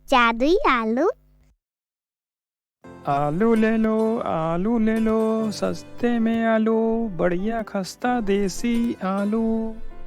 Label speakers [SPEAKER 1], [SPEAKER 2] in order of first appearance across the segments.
[SPEAKER 1] जादुई आलू।
[SPEAKER 2] आलू ले लो सस्ते में आलू, बढ़िया खस्ता देसी आलू।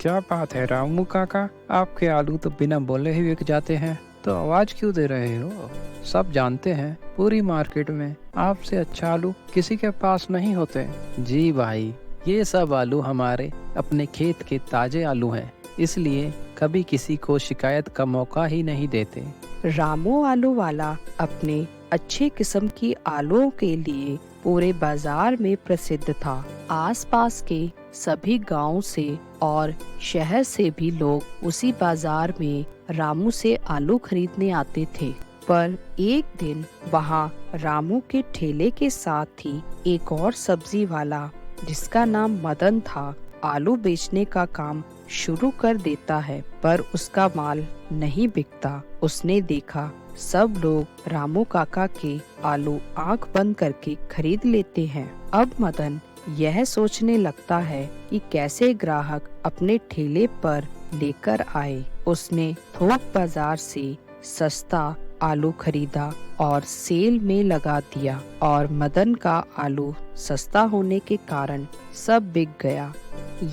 [SPEAKER 2] क्या बात है रामू काका, आपके आलू तो बिना बोले ही बिक जाते हैं, तो आवाज क्यों दे रहे हो? सब जानते हैं पूरी मार्केट में आपसे अच्छा आलू किसी के पास नहीं होते। जी भाई, ये सब आलू हमारे अपने खेत के ताजे आलू हैं, इसलिए कभी किसी को शिकायत का मौका ही नहीं देते।
[SPEAKER 3] रामू आलू वाला अपने अच्छे किस्म की आलूओं के लिए पूरे बाजार में प्रसिद्ध था। आसपास के सभी गांव से और शहर से भी लोग उसी बाजार में रामू से आलू खरीदने आते थे। पर एक दिन वहां रामू के ठेले के साथ ही एक और सब्जी वाला, जिसका नाम मदन था, आलू बेचने का काम शुरू कर देता है। पर उसका माल नहीं बिकता। उसने देखा सब लोग रामू काका के आलू आंख बंद करके खरीद लेते हैं। अब मदन यह सोचने लगता है कि कैसे ग्राहक अपने ठेले पर लेकर आए। उसने थोक बाजार से सस्ता आलू खरीदा और सेल में लगा दिया, और मदन का आलू सस्ता होने के कारण सब बिक गया।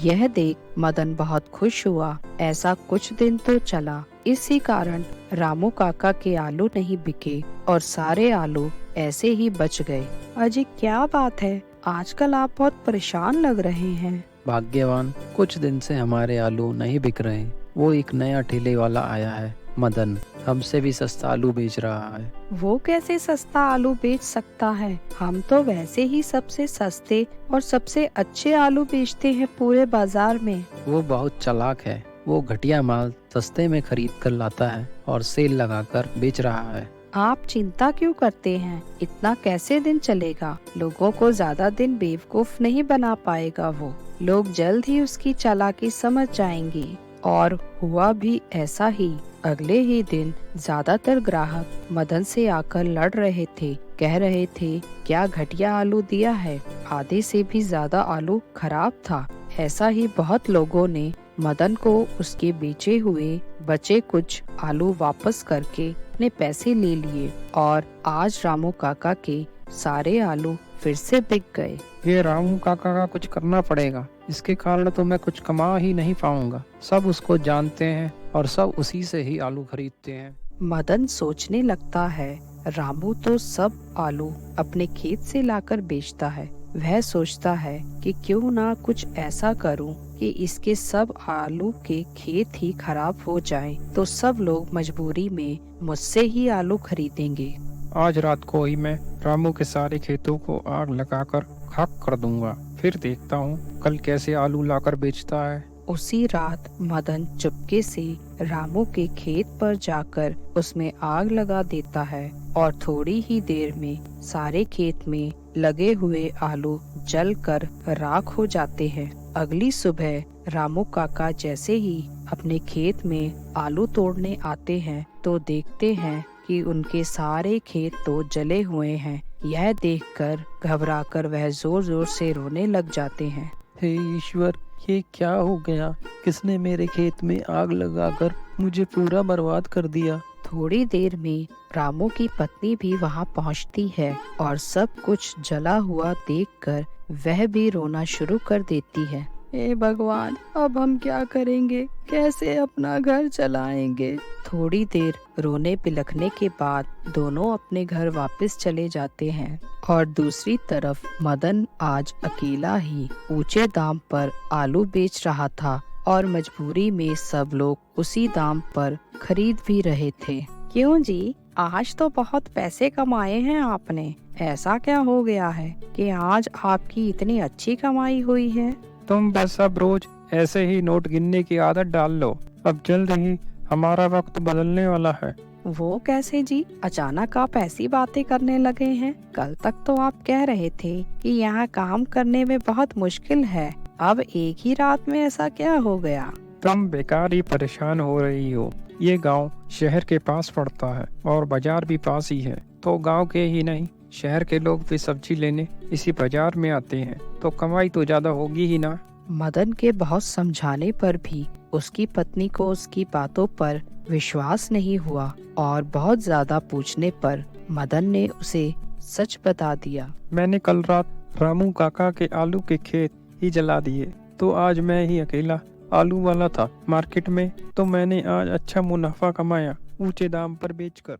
[SPEAKER 3] यह देख मदन बहुत खुश हुआ। ऐसा कुछ दिन तो चला। इसी कारण रामू काका के आलू नहीं बिके और सारे आलू ऐसे ही बच गए। अजी क्या बात है, आजकल आप बहुत परेशान लग रहे हैं।
[SPEAKER 2] भाग्यवान, कुछ दिन से हमारे आलू नहीं बिक रहे। वो एक नया ठेले वाला आया है, मदन, हमसे भी सस्ता आलू बेच रहा है।
[SPEAKER 3] वो कैसे सस्ता आलू बेच सकता है? हम तो वैसे ही सबसे सस्ते और सबसे अच्छे आलू बेचते हैं पूरे बाजार में।
[SPEAKER 2] वो बहुत चालाक है। वो घटिया माल सस्ते में खरीद कर लाता है और सेल लगाकर बेच रहा है।
[SPEAKER 3] आप चिंता क्यों करते हैं? इतना कैसे दिन चलेगा? लोगों को ज्यादा दिन बेवकूफ नहीं बना पाएगा वो। लोग जल्द ही उसकी चालाकी समझ जाएंगे। और हुआ भी ऐसा ही। अगले ही दिन ज्यादातर ग्राहक मदन से आकर लड़ रहे थे। कह रहे थे, क्या घटिया आलू दिया है, आधे से भी ज्यादा आलू खराब था। ऐसा ही बहुत लोगों ने मदन को उसके बेचे हुए बचे कुछ आलू वापस करके अपने पैसे ले लिए, और आज रामू काका के सारे आलू फिर से बिक गए।
[SPEAKER 2] ये रामू काका का कुछ करना पड़ेगा, इसके कारण तो मैं कुछ कमा ही नहीं पाऊंगा। सब उसको जानते हैं और सब उसी से ही आलू खरीदते हैं।
[SPEAKER 3] मदन सोचने लगता है, रामू तो सब आलू अपने खेत से लाकर बेचता है। वह सोचता है कि क्यों ना कुछ ऐसा करूं कि इसके सब आलू के खेत ही खराब हो जाएं, तो सब लोग मजबूरी में मुझसे ही आलू खरीदेंगे।
[SPEAKER 2] आज रात को ही मैं रामू के सारे खेतों को आग लगाकर खाक कर दूंगा। फिर देखता हूँ कल कैसे आलू लाकर बेचता है।
[SPEAKER 3] उसी रात मदन चुपके से रामू के खेत पर जाकर उसमें आग लगा देता है, और थोड़ी ही देर में सारे खेत में लगे हुए आलू जलकर राख हो जाते हैं। अगली सुबह रामू काका जैसे ही अपने खेत में आलू तोड़ने आते हैं, तो देखते हैं कि उनके सारे खेत तो जले हुए हैं। यह देखकर घबराकर वह जोर जोर से रोने लग जाते हैं।
[SPEAKER 2] हे ईश्वर, ये क्या हो गया? किसने मेरे खेत में आग लगाकर मुझे पूरा बर्बाद कर दिया?
[SPEAKER 3] थोड़ी देर में रामू की पत्नी भी वहां पहुंचती है, और सब कुछ जला हुआ देखकर वह भी रोना शुरू कर देती है। हे भगवान, अब हम क्या करेंगे? कैसे अपना घर चलाएंगे? थोड़ी देर रोने बिलखने के बाद दोनों अपने घर वापस चले जाते हैं, और दूसरी तरफ मदन आज अकेला ही ऊंचे दाम पर आलू बेच रहा था, और मजबूरी में सब लोग उसी दाम पर खरीद भी रहे थे। क्यों जी, आज तो बहुत पैसे कमाए हैं आपने। ऐसा क्या हो गया है कि आज आपकी इतनी अच्छी कमाई हुई है?
[SPEAKER 2] तुम बस अब रोज ऐसे ही नोट गिनने की आदत डाल लो। अब जल्द ही हमारा वक्त बदलने वाला है।
[SPEAKER 3] वो कैसे जी? अचानक आप ऐसी बातें करने लगे हैं? कल तक तो आप कह रहे थे कि यहाँ काम करने में बहुत मुश्किल है। अब एक ही रात में ऐसा क्या हो गया?
[SPEAKER 2] तुम बेकार ही परेशान हो रही हो। ये गांव शहर के पास पड़ता है और बाजार भी पास ही है, तो गांव के ही नहीं शहर के लोग भी सब्जी लेने इसी बाजार में आते हैं, तो कमाई तो ज्यादा होगी ही ना।
[SPEAKER 3] मदन के बहुत समझाने पर भी उसकी पत्नी को उसकी बातों पर विश्वास नहीं हुआ और बहुत ज्यादा पूछने पर मदन ने उसे सच बता दिया।
[SPEAKER 2] मैंने कल रात रामू काका के आलू के खेत ही जला दिए, तो आज मैं ही अकेला आलू वाला था मार्केट में, तो मैंने आज अच्छा मुनाफा कमाया ऊंचे दाम पर बेचकर।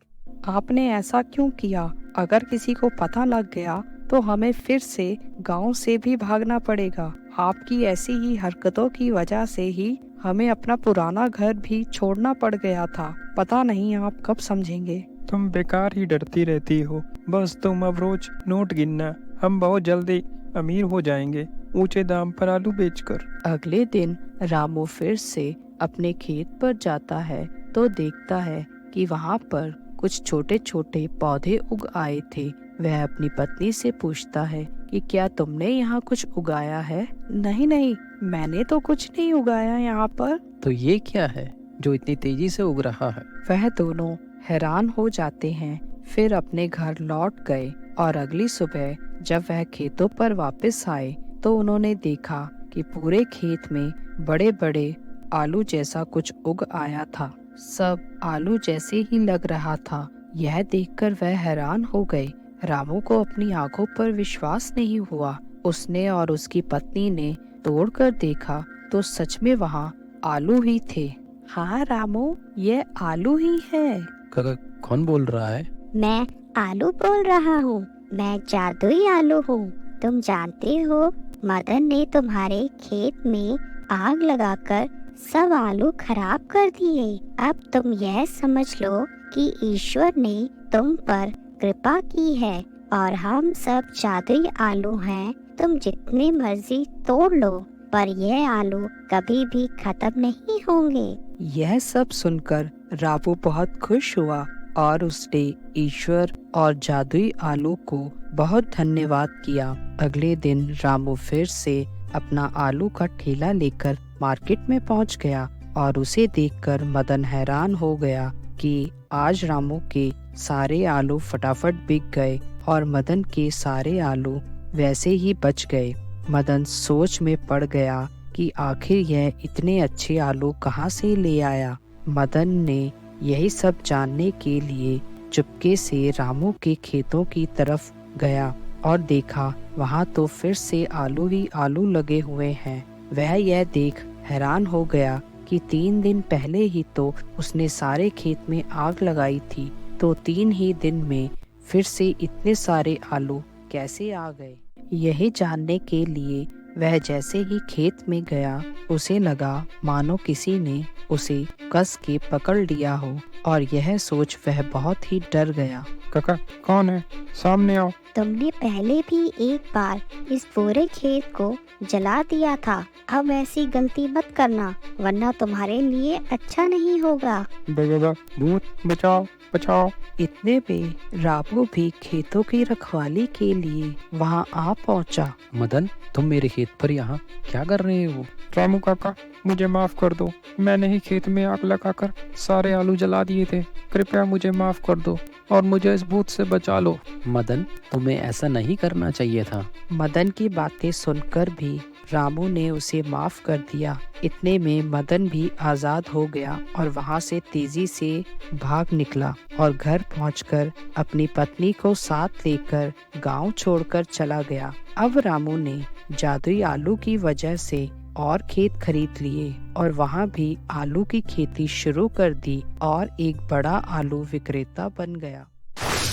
[SPEAKER 3] आपने ऐसा क्यों किया? अगर किसी को पता लग गया तो हमें फिर से गांव से भी भागना पड़ेगा। आपकी ऐसी ही हरकतों की वजह से ही हमें अपना पुराना घर भी छोड़ना पड़ गया था। पता नहीं आप कब समझेंगे।
[SPEAKER 2] तुम बेकार ही डरती रहती हो, बस तुम अब रोज नोट गिनना, हम बहुत जल्दी अमीर हो जाएंगे ऊंचे दाम पर आलू बेचकर।
[SPEAKER 3] अगले दिन रामू फिर से अपने खेत पर जाता है तो देखता है कि वहाँ पर कुछ छोटे छोटे पौधे उग आए थे। वह अपनी पत्नी से पूछता है कि क्या तुमने यहाँ कुछ उगाया है? नहीं नहीं, मैंने तो कुछ नहीं उगाया यहाँ पर।
[SPEAKER 2] तो ये क्या है जो इतनी तेजी से उग रहा है?
[SPEAKER 3] वह दोनों हैरान हो जाते हैं। फिर अपने घर लौट गए और अगली सुबह जब वह खेतों पर वापस आए तो उन्होंने देखा कि पूरे खेत में बड़े बड़े आलू जैसा कुछ उग आया था। सब आलू जैसे ही लग रहा था। यह देखकर वह हैरान हो गए। रामू को अपनी आंखों पर विश्वास नहीं हुआ। उसने और उसकी पत्नी ने तोड़कर देखा तो सच में वहाँ आलू ही थे। हाँ रामू, ये आलू ही है।
[SPEAKER 2] काका कौन बोल रहा है?
[SPEAKER 1] मैं आलू बोल रहा हूँ। मैं जादुई आलू हूँ। तुम जानते हो, मदन ने तुम्हारे खेत में आग लगाकर सब आलू खराब कर दिए। अब तुम यह समझ लो कि ईश्वर ने तुम पर कृपा की है और हम सब जादुई आलू हैं। तुम जितने मर्जी तोड़ लो, पर यह आलू कभी भी खत्म नहीं होंगे।
[SPEAKER 3] यह सब सुनकर रामू बहुत खुश हुआ और उसने ईश्वर और जादुई आलू को बहुत धन्यवाद किया। अगले दिन रामू फिर से अपना आलू का ठेला लेकर मार्केट में पहुंच गया और उसे देखकर मदन हैरान हो गया कि आज रामू के सारे आलू फटाफट बिक गए और मदन के सारे आलू वैसे ही बच गए। मदन सोच में पड़ गया कि आखिर यह इतने अच्छे आलू कहाँ से ले आया। मदन ने यही सब जानने के लिए चुपके से रामू के खेतों की तरफ गया और देखा वहाँ तो फिर से आलू ही आलू लगे हुए हैं। वह यह देख हैरान हो गया कि 3 दिन पहले ही तो उसने सारे खेत में आग लगाई थी, तो 3 ही दिन में फिर से इतने सारे आलू कैसे आ गए। यही जानने के लिए वह जैसे ही खेत में गया, उसे लगा मानो किसी ने उसे कस के पकड़ लिया हो और यह सोच वह बहुत ही डर गया।
[SPEAKER 2] काका कौन है? सामने आओ।
[SPEAKER 1] तुमने पहले भी एक बार इस पूरे खेत को जला दिया था। अब ऐसी गलती मत करना, वरना तुम्हारे लिए अच्छा नहीं होगा।
[SPEAKER 2] भूत बचाओ बचाओ।
[SPEAKER 3] इतने में रामू भी खेतों की रखवाली के लिए वहाँ आ पहुँचा।
[SPEAKER 2] मदन, तुम मेरे खेत पर यहाँ क्या कर रहे हो? रामू काका, मुझे माफ कर दो। मैंने ही खेत में आग लगाकर सारे आलू जला दिए थे। कृपया मुझे माफ कर दो और मुझे इस भूत से बचा लो।
[SPEAKER 4] मदन, तुम्हें ऐसा नहीं करना चाहिए था।
[SPEAKER 3] मदन की बातें सुनकर भी रामू ने उसे माफ कर दिया। इतने में मदन भी आजाद हो गया और वहाँ से तेजी से भाग निकला और घर पहुंचकर अपनी पत्नी को साथ लेकर गांव छोड़कर चला गया। अब रामू ने जादुई आलू की वजह से और खेत खरीद लिए और वहाँ भी आलू की खेती शुरू कर दी और एक बड़ा आलू विक्रेता बन गया।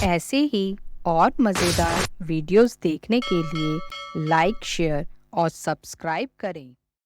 [SPEAKER 3] ऐसे ही और मजेदार वीडियोस देखने के लिए लाइक, शेयर और सब्सक्राइब करें।